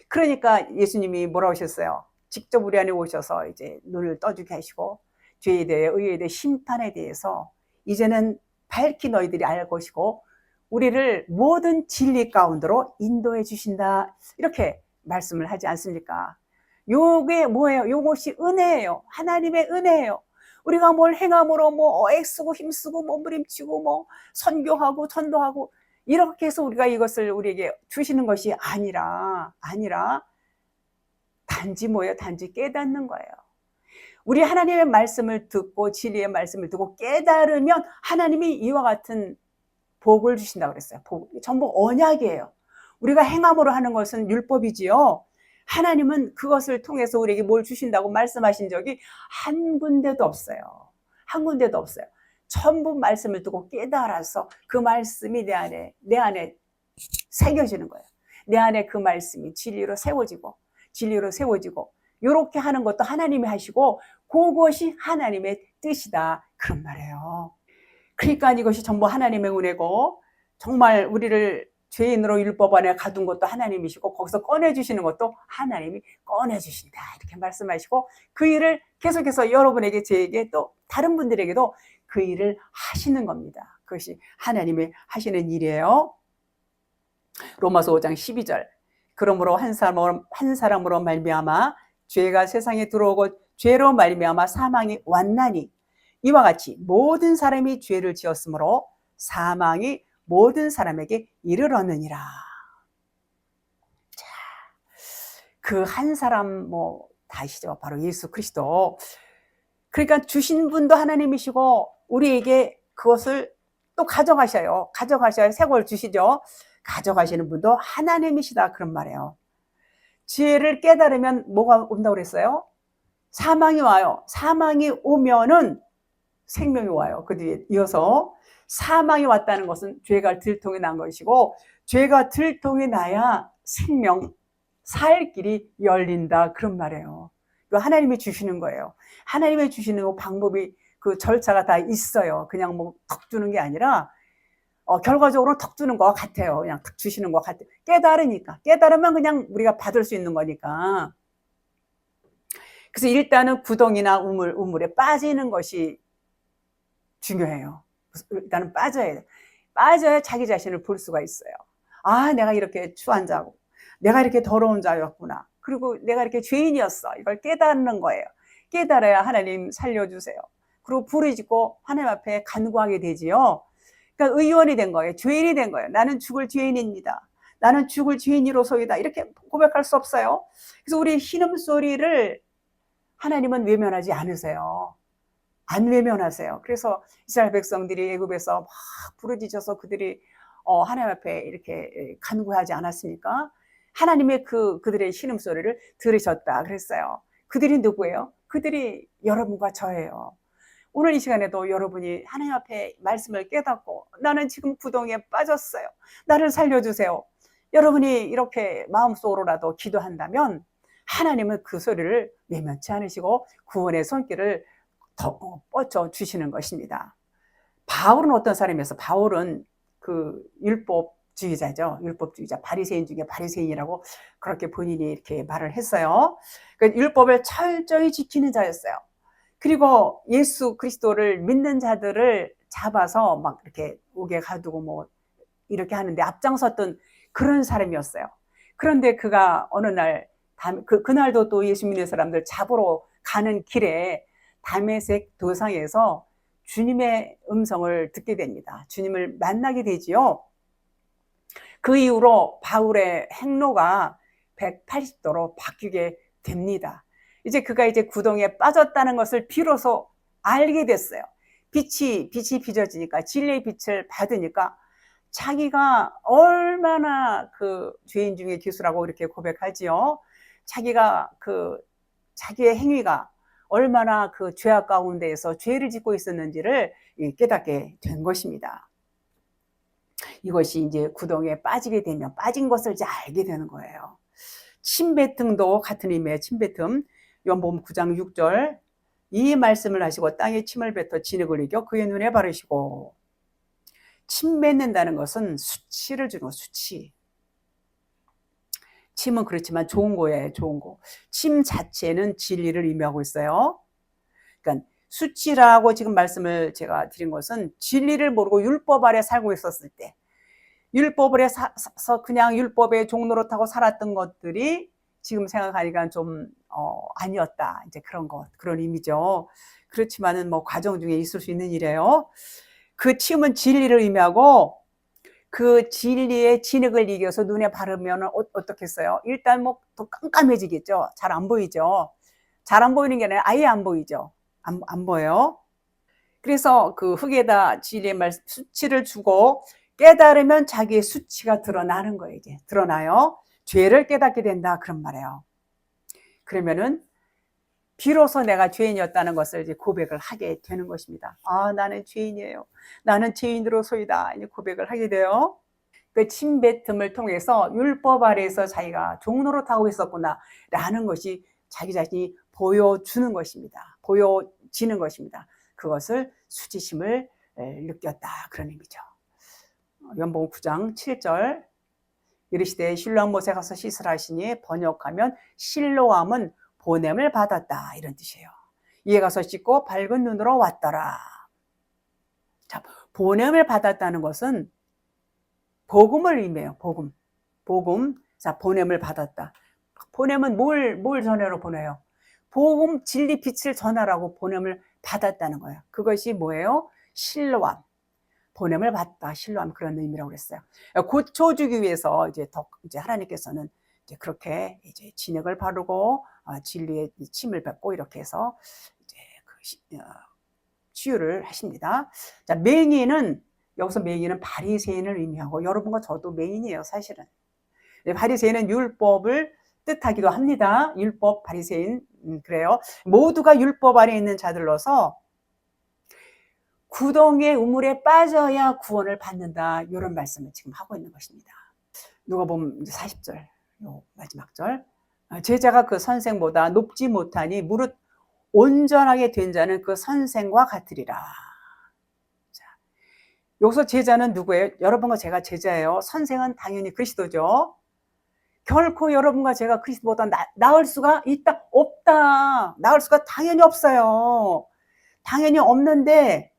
그러니까 예수님이 뭐라고 하셨어요? 직접 우리 안에 오셔서 이제 눈을 떠주게 하시고 죄에 대해, 의에 대해, 심판에 대해서 이제는 밝히 너희들이 알 것이고 우리를 모든 진리 가운데로 인도해 주신다, 이렇게 말씀을 하지 않습니까? 요게 뭐예요? 요것이 은혜예요. 하나님의 은혜예요. 우리가 뭘 행함으로 애쓰고 힘쓰고 몸부림치고 선교하고 전도하고 이렇게 해서 우리가 이것을 우리에게 주시는 것이 아니라 단지 뭐예요? 단지 깨닫는 거예요. 우리 하나님의 말씀을 듣고 진리의 말씀을 듣고 깨달으면 하나님이 이와 같은 복을 주신다고 그랬어요. 전부 언약이에요. 우리가 행함으로 하는 것은 율법이지요. 하나님은 그것을 통해서 우리에게 뭘 주신다고 말씀하신 적이 한 군데도 없어요. 한 군데도 없어요. 전부 말씀을 듣고 깨달아서 그 말씀이 내 안에 새겨지는 거예요. 내 안에 그 말씀이 진리로 세워지고 이렇게 하는 것도 하나님이 하시고 그것이 하나님의 뜻이다 그런 말이에요. 그러니까 이것이 전부 하나님의 은혜고, 정말 우리를 죄인으로 율법 안에 가둔 것도 하나님이시고 거기서 꺼내주시는 것도 하나님이 꺼내주신다 이렇게 말씀하시고, 그 일을 계속해서 여러분에게, 제에게, 또 다른 분들에게도 그 일을 하시는 겁니다. 그것이 하나님이 하시는 일이에요. 로마서 5장 12절, 그러므로 한 사람으로 말미암아 죄가 세상에 들어오고 죄로 말미암아 사망이 왔나니 이와 같이 모든 사람이 죄를 지었으므로 사망이 모든 사람에게 이르렀느니라. 자, 그 한 사람 다 아시죠? 바로 예수 그리스도. 그러니까 주신 분도 하나님이시고 우리에게 그것을 또 가져가셔야 새 걸 주시죠. 가져가시는 분도 하나님이시다 그런 말이에요. 지혜를 깨달으면 뭐가 온다고 그랬어요? 사망이 와요. 사망이 오면은 생명이 와요. 그 뒤에 이어서 사망이 왔다는 것은 죄가 들통이 난 것이고, 죄가 들통이 나야 생명, 살 길이 열린다 그런 말이에요. 이거 하나님이 주시는 거예요. 하나님이 주시는 방법이, 그 절차가 다 있어요. 그냥 턱 주는 게 아니라 결과적으로 턱 주는 것 같아요. 그냥 턱 주시는 것 같아요. 깨달으면 그냥 우리가 받을 수 있는 거니까. 그래서 일단은 구덩이나 우물에 빠지는 것이 중요해요. 일단은 빠져야 돼. 빠져야 자기 자신을 볼 수가 있어요. 아, 내가 이렇게 추한 자고, 내가 이렇게 더러운 자였구나. 그리고 내가 이렇게 죄인이었어. 이걸 깨닫는 거예요. 깨달아야 하나님 살려주세요. 그리고 부르짖고 하나님 앞에 간구하게 되지요. 그러니까 의원이 된 거예요. 죄인이 된 거예요. 나는 죽을 죄인입니다. 나는 죽을 죄인이로소이다. 이렇게 고백할 수 없어요. 그래서 우리 신음소리를 하나님은 외면하지 않으세요. 안 외면하세요. 그래서 이스라엘 백성들이 애굽에서 막 부르짖어서 그들이 하나님 앞에 이렇게 간구하지 않았습니까? 하나님의 그들의 신음소리를 들으셨다 그랬어요. 그들이 누구예요? 그들이 여러분과 저예요. 오늘 이 시간에도 여러분이 하나님 앞에 말씀을 깨닫고 나는 지금 구덩이에 빠졌어요. 나를 살려주세요. 여러분이 이렇게 마음속으로라도 기도한다면 하나님은 그 소리를 외면치 않으시고 구원의 손길을 더 뻗쳐 주시는 것입니다. 바울은 어떤 사람이었어? 바울은 그 율법주의자죠. 율법주의자, 바리새인 중에 바리새인이라고 그렇게 본인이 이렇게 말을 했어요. 그 율법을 철저히 지키는 자였어요. 그리고 예수 그리스도를 믿는 자들을 잡아서 막 이렇게 옥에 가두고 뭐 이렇게 하는데 앞장섰던 그런 사람이었어요. 그런데 그가 어느 날 그날도 또 예수 믿는 사람들 잡으러 가는 길에 다메섹 도상에서 주님의 음성을 듣게 됩니다. 주님을 만나게 되지요. 그 이후로 바울의 행로가 180도로 바뀌게 됩니다. 이제 그가 이제 구덩이에 빠졌다는 것을 비로소 알게 됐어요. 빛이 비춰지니까, 진리의 빛을 받으니까 자기가 얼마나 그 죄인 중에 기수라고 이렇게 고백하지요. 자기가 자기의 행위가 얼마나 그 죄악 가운데에서 죄를 짓고 있었는지를 깨닫게 된 것입니다. 이것이 이제 구덩이에 빠지게 되면 빠진 것을 이제 알게 되는 거예요. 침뱉음도 같은 의미의 침뱉음. 요한복음 9장 6절. 이 말씀을 하시고 땅에 침을 뱉어 진흙을 이겨 그의 눈에 바르시고. 침 뱉는다는 것은 수치를 주는 거, 수치. 침은 그렇지만 좋은 거예요, 좋은 거. 침 자체는 진리를 의미하고 있어요. 그러니까 수치라고 지금 말씀을 제가 드린 것은 진리를 모르고 율법 아래 살고 있었을 때, 율법을 해서 그냥 율법의 종로로 타고 살았던 것들이 지금 생각하니까 좀 아니었다. 이제 그런 의미죠. 그렇지만은 뭐 과정 중에 있을 수 있는 일이에요. 그 침은 진리를 의미하고 그 진리의 진흙을 이겨서 눈에 바르면 어떻겠어요? 일단 뭐 더 깜깜해지겠죠. 잘 안 보이죠. 잘 안 보이는 게 아니라 아예 안 보이죠. 안 보여요. 그래서 그 흙에다 진리의 수치를 주고 깨달으면 자기의 수치가 드러나는 거예요. 이제 드러나요. 죄를 깨닫게 된다 그런 말이에요. 그러면은 비로소 내가 죄인이었다는 것을 이제 고백을 하게 되는 것입니다. 아, 나는 죄인이에요. 나는 죄인으로소이다. 이제 고백을 하게 돼요. 그 침뱉음을 통해서 율법 아래에서 자기가 종로로 타고 있었구나 라는 것이 자기 자신이 보여주는 것입니다. 보여지는 것입니다. 그것을 수치심을 느꼈다 그런 의미죠. 요한복음 9장 7절. 이르시되 실로암 못에 가서 씻으라 하시니 번역하면 실로암은 보냄을 받았다 이런 뜻이에요. 이에 가서 씻고 밝은 눈으로 왔더라. 자, 보냄을 받았다는 것은 복음을 의미해요. 복음. 자, 보냄을 받았다. 보냄은 뭘 전하러 보내요? 복음, 진리, 빛을 전하라고 보냄을 받았다는 거예요. 그것이 뭐예요? 실로암. 보냄을 받다, 실로암 그런 의미라고 그랬어요. 고쳐주기 위해서 이제 하나님께서는 이제 그렇게 이제 진흙을 바르고 진리의 침을 뱉고 이렇게 해서 이제 치유를 하십니다. 자, 맹인은 여기서 맹인은 바리새인을 의미하고 여러분과 저도 맹인이에요, 사실은. 바리새인은 율법을 뜻하기도 합니다. 율법 바리새인 그래요. 모두가 율법 아래 있는 자들로서 구덩이의 우물에 빠져야 구원을 받는다. 이런 말씀을 지금 하고 있는 것입니다. 누가복음 40절, 요 마지막 절. 제자가 그 선생보다 높지 못하니 무릇 온전하게 된 자는 그 선생과 같으리라. 자, 여기서 제자는 누구예요? 여러분과 제가 제자예요. 선생은 당연히 그리스도죠. 결코 여러분과 제가 그리스도보다 나을 수가 있다? 없다. 나을 수가 당연히 없어요. 당연히 없는데,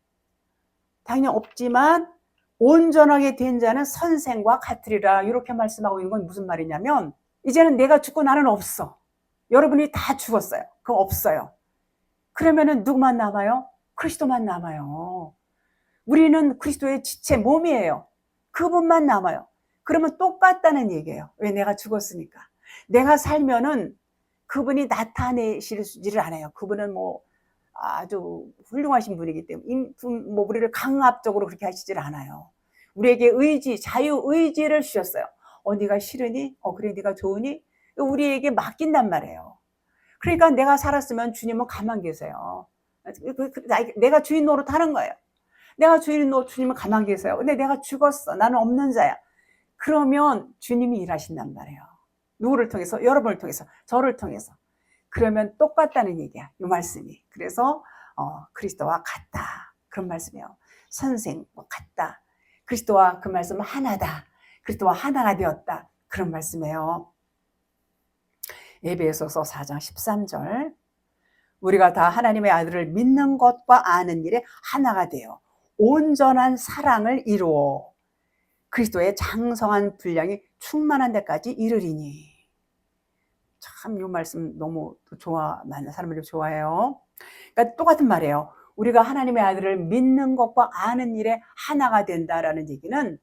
당연히 없지만 온전하게 된 자는 선생과 같으리라. 이렇게 말씀하고 있는 건 무슨 말이냐면, 이제는 내가 죽고 나는 없어. 여러분이 다 죽었어요. 그럼 없어요. 그러면은 누구만 남아요? 그리스도만 남아요. 우리는 그리스도의 지체 몸이에요. 그분만 남아요. 그러면 똑같다는 얘기예요. 왜? 내가 죽었으니까. 내가 살면은 그분이 나타내시지를 않아요. 그분은 뭐 아주 훌륭하신 분이기 때문에 뭐 우리를 강압적으로 그렇게 하시질 않아요. 우리에게 의지, 자유 의지를 주셨어요. 네가 싫으니? 그래, 네가 좋으니? 우리에게 맡긴단 말이에요. 그러니까 내가 살았으면 주님은 가만 계세요. 내가 주인 노릇하는 거예요. 내가 주인 노릇, 주님은 가만 계세요. 근데 내가 죽었어. 나는 없는 자야. 그러면 주님이 일하신단 말이에요. 누구를 통해서? 여러분을 통해서, 저를 통해서. 그러면 똑같다는 얘기야, 이 말씀이. 그래서 그리스도와 같다, 그런 말씀이에요. 선생과 같다. 그리스도와 그 말씀은 하나다. 그리스도와 하나가 되었다, 그런 말씀이에요. 에베소서 4장 13절. 우리가 다 하나님의 아들을 믿는 것과 아는 일에 하나가 되어 온전한 사랑을 이루어 그리스도의 장성한 분량이 충만한 데까지 이르리니. 참 이 말씀 너무 많은 사람들이 좋아해요. 그러니까 똑같은 말이에요. 우리가 하나님의 아들을 믿는 것과 아는 일에 하나가 된다라는 얘기는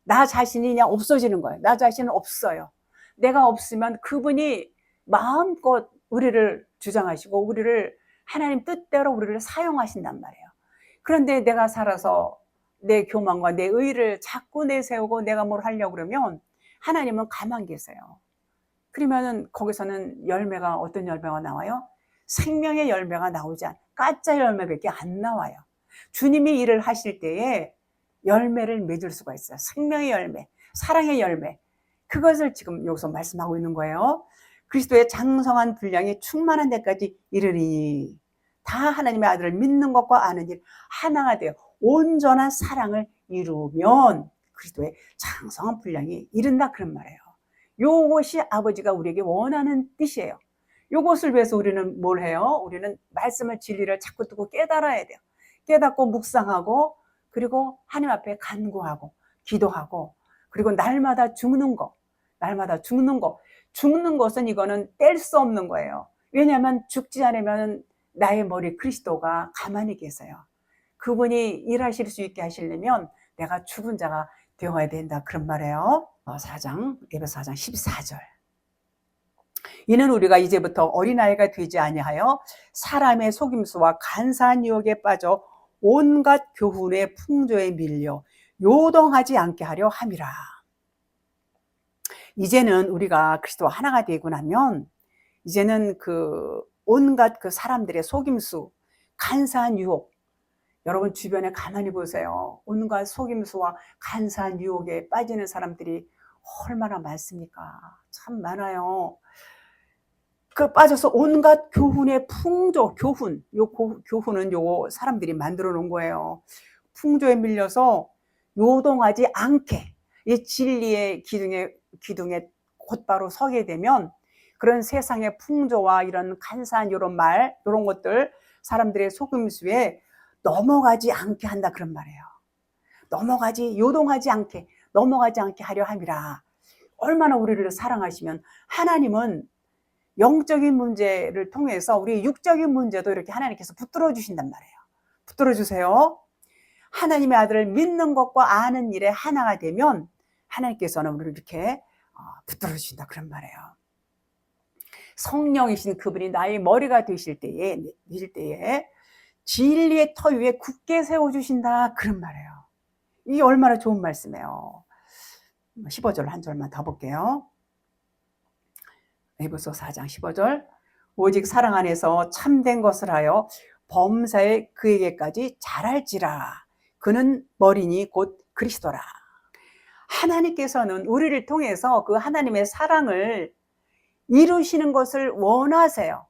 나 자신이 그냥 없어지는 거예요. 나 자신은 없어요. 내가 없으면 그분이 마음껏 우리를 주장하시고 우리를 하나님 뜻대로 우리를 사용하신단 말이에요. 그런데 내가 살아서 내 교만과 내 의를 자꾸 내세우고 내가 뭘 하려고 그러면 하나님은 가만 계세요. 그러면은 거기서는 열매가, 어떤 열매가 나와요? 생명의 열매가 나오지 않아요. 가짜 열매밖에 안 나와요. 주님이 일을 하실 때에 열매를 맺을 수가 있어요. 생명의 열매, 사랑의 열매. 그것을 지금 여기서 말씀하고 있는 거예요. 그리스도의 장성한 분량이 충만한 데까지 이르리니. 다 하나님의 아들을 믿는 것과 아는 일 하나가 되어 온전한 사랑을 이루면 그리스도의 장성한 분량이 이른다, 그런 말이에요. 요것이 아버지가 우리에게 원하는 뜻이에요. 요것을 위해서 우리는 뭘 해요? 우리는 말씀을, 진리를 자꾸 듣고 깨달아야 돼요. 깨닫고 묵상하고, 그리고 하나님 앞에 간구하고 기도하고, 그리고 날마다 죽는 거. 죽는 것은 이거는 뗄 수 없는 거예요. 왜냐하면 죽지 않으면 나의 머리 그리스도가 가만히 계세요. 그분이 일하실 수 있게 하시려면 내가 죽은 자가 되어야 된다, 그런 말이에요. 에베소 4장 14절. 이는 우리가 이제부터 어린아이가 되지 아니하여 사람의 속임수와 간사한 유혹에 빠져 온갖 교훈의 풍조에 밀려 요동하지 않게 하려 함이라. 이제는 우리가 그리스도와 하나가 되고 나면 이제는 온갖 사람들의 속임수, 간사한 유혹, 여러분 주변에 가만히 보세요. 온갖 속임수와 간사한 유혹에 빠지는 사람들이 얼마나 많습니까? 참 많아요. 빠져서 온갖 교훈의 풍조, 교훈은 요 사람들이 만들어 놓은 거예요. 풍조에 밀려서 요동하지 않게, 이 진리의 기둥에 곧바로 서게 되면 그런 세상의 풍조와 이런 간사한 이런 것들, 사람들의 속임수에 넘어가지 않게 한다, 그런 말이에요. 요동하지 않게, 넘어가지 않게 하려 함이라. 얼마나 우리를 사랑하시면 하나님은 영적인 문제를 통해서 우리 육적인 문제도 이렇게 하나님께서 붙들어 주신단 말이에요. 붙들어 주세요. 하나님의 아들을 믿는 것과 아는 일에 하나가 되면 하나님께서는 우리를 이렇게 붙들어 주신다, 그런 말이에요. 성령이신 그분이 나의 머리가 되실 때에 진리의 터 위에 굳게 세워주신다, 그런 말이에요. 이게 얼마나 좋은 말씀이에요. 15절 한 절만 더 볼게요. 에베소 4장 15절. 오직 사랑 안에서 참된 것을 하여 범사에 그에게까지 자랄지라. 그는 머리니 곧 그리스도라. 하나님께서는 우리를 통해서 그 하나님의 사랑을 이루시는 것을 원하세요.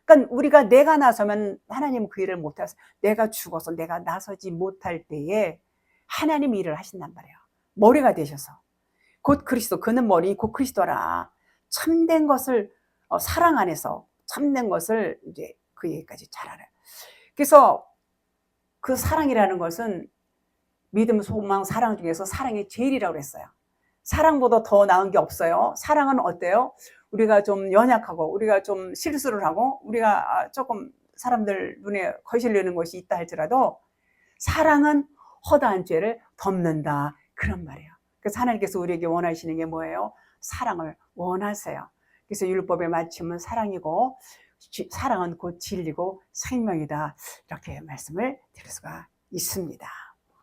그러니까 우리가 내가 나서면 하나님은 그 일을 못하세요. 내가 죽어서 내가 나서지 못할 때에 하나님이 일을 하신단 말이에요. 머리가 되셔서. 곧 그리스도, 그는 머리 곧 그리스도라. 참된 것을 사랑 안에서 참된 것을 이제 그 얘기까지 잘 알아요. 그래서 그 사랑이라는 것은 믿음, 소망, 사랑 중에서 사랑이 제일이라고 그랬어요. 사랑보다 더 나은 게 없어요. 사랑은 어때요? 우리가 좀 연약하고 우리가 좀 실수를 하고 우리가 조금 사람들 눈에 거슬리는 것이 있다 할지라도 사랑은 허다한 죄를 덮는다, 그런 말이에요. 그래서 하나님께서 우리에게 원하시는 게 뭐예요? 사랑을 원하세요. 그래서 율법의 마침은 사랑이고 사랑은 곧 진리고 생명이다, 이렇게 말씀을 드릴 수가 있습니다.